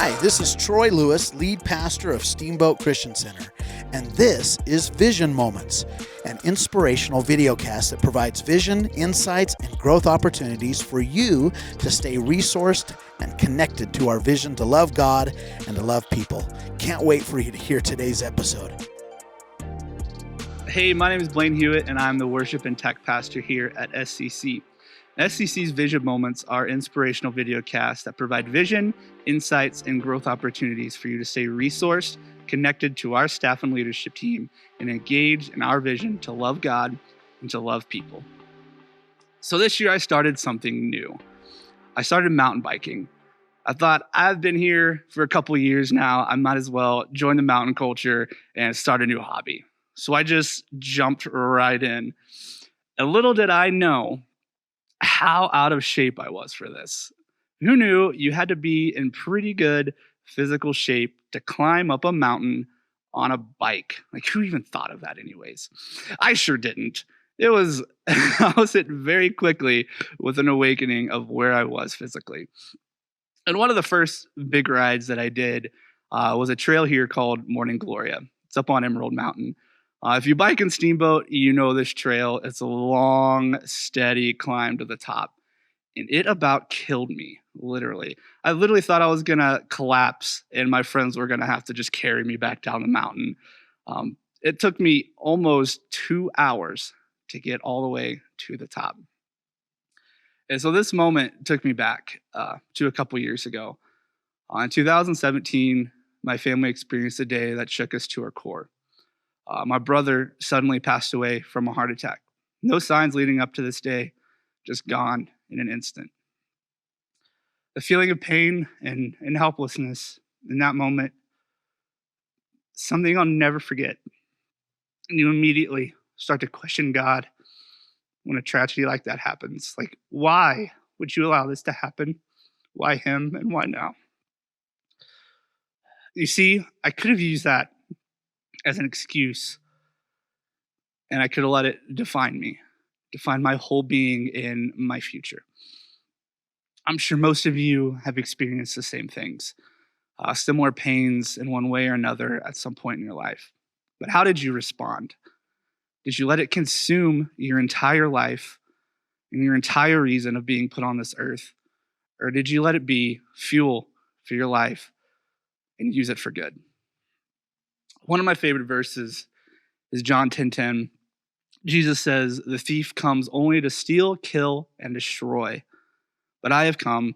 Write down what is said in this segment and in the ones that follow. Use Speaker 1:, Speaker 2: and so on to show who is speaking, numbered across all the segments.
Speaker 1: Hi, this is Troy Lewis, lead pastor of Steamboat Christian Center, and this is Vision Moments, an inspirational videocast that provides vision, insights, and growth opportunities for you to stay resourced and connected to our vision to love God and to love people. Can't wait for you to hear today's episode.
Speaker 2: Hey, my name is Blane Hewitt, and I'm the worship and tech pastor here at SCC. SCC's Vision Moments are inspirational videocasts that provide vision, insights, and growth opportunities for you to stay resourced, connected to our staff and leadership team, and engaged in our vision to love God and to love people. So this year I started something new. I started mountain biking. I thought, I've been here for a couple of years now. I might as well join the mountain culture and start a new hobby. So I just jumped right in. And little did I know how out of shape I was for this. Who knew you had to be in pretty good physical shape to climb up a mountain on a bike? Like, who even thought of that anyways? I sure didn't. I was hit very quickly with an awakening of where I was physically. And one of the first big rides that I did was a trail here called Morning Gloria. It's up on Emerald Mountain. If you bike in Steamboat, you know this trail. It's a long, steady climb to the top. And it about killed me, literally. I literally thought I was going to collapse and my friends were going to have to just carry me back down the mountain. It took me almost 2 hours to get all the way to the top. And so this moment took me back to a couple years ago. In 2017, my family experienced a day that shook us to our core. My brother suddenly passed away from a heart attack. No signs leading up to this day, just gone in an instant. The feeling of pain and helplessness in that moment, something I'll never forget. And you immediately start to question God when a tragedy like that happens. Like, why would you allow this to happen? Why him and why now? You see, I could have used that as an excuse, and I could have let it define me, define my whole being in my future. I'm sure most of you have experienced the same things, similar pains in one way or another at some point in your life. But how did you respond? Did you let it consume your entire life and your entire reason of being put on this earth? Or did you let it be fuel for your life and use it for good? One of my favorite verses is John 10:10. Jesus says, "The thief comes only to steal, kill, and destroy. But I have come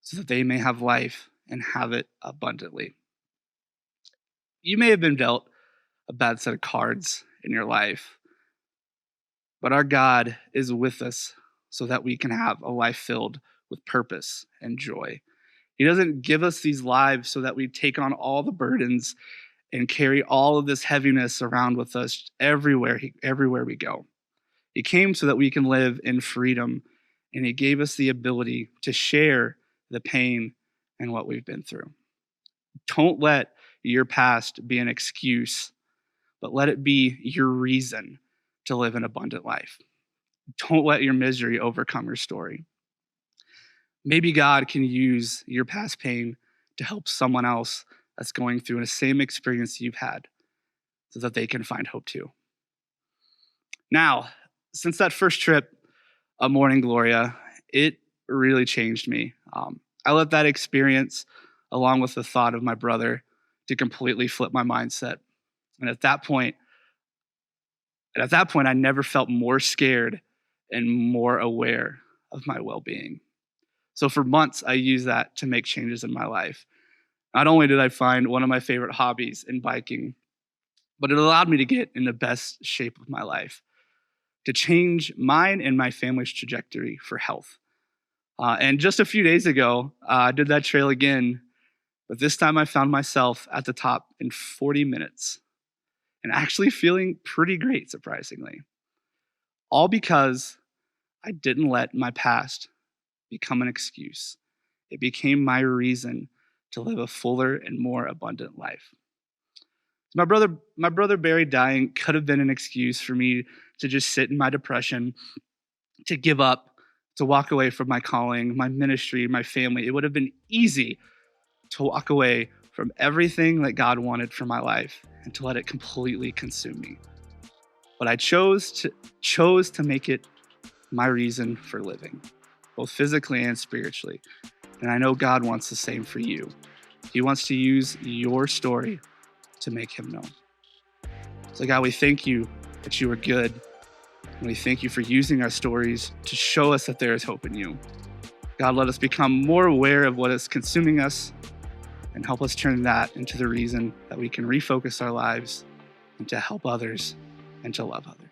Speaker 2: so that they may have life and have it abundantly." You may have been dealt a bad set of cards in your life, but our God is with us so that we can have a life filled with purpose and joy. He doesn't give us these lives so that we take on all the burdens and carry all of this heaviness around with us everywhere we go. He came so that we can live in freedom, and he gave us the ability to share the pain and what we've been through. Don't let your past be an excuse, but let it be your reason to live an abundant life. Don't let your misery overcome your story. Maybe God can use your past pain to help someone else that's going through the same experience you've had so that they can find hope too. Now, since that first trip of Morning Gloria, it really changed me. I let that experience, along with the thought of my brother, to completely flip my mindset. And at that point, I never felt more scared and more aware of my well-being. So for months, I used that to make changes in my life. Not only did I find one of my favorite hobbies in biking, but it allowed me to get in the best shape of my life, to change mine and my family's trajectory for health. And just a few days ago, I did that trail again, but this time I found myself at the top in 40 minutes and actually feeling pretty great, surprisingly. All because I didn't let my past become an excuse. It became my reason to live a fuller and more abundant life. My brother Barry dying could have been an excuse for me to just sit in my depression, to give up, to walk away from my calling, my ministry, my family. It would have been easy to walk away from everything that God wanted for my life and to let it completely consume me. But I chose to make it my reason for living, both physically and spiritually. And I know God wants the same for you. He wants to use your story to make him known. So God, we thank you that you are good. And we thank you for using our stories to show us that there is hope in you. God, let us become more aware of what is consuming us and help us turn that into the reason that we can refocus our lives and to help others and to love others.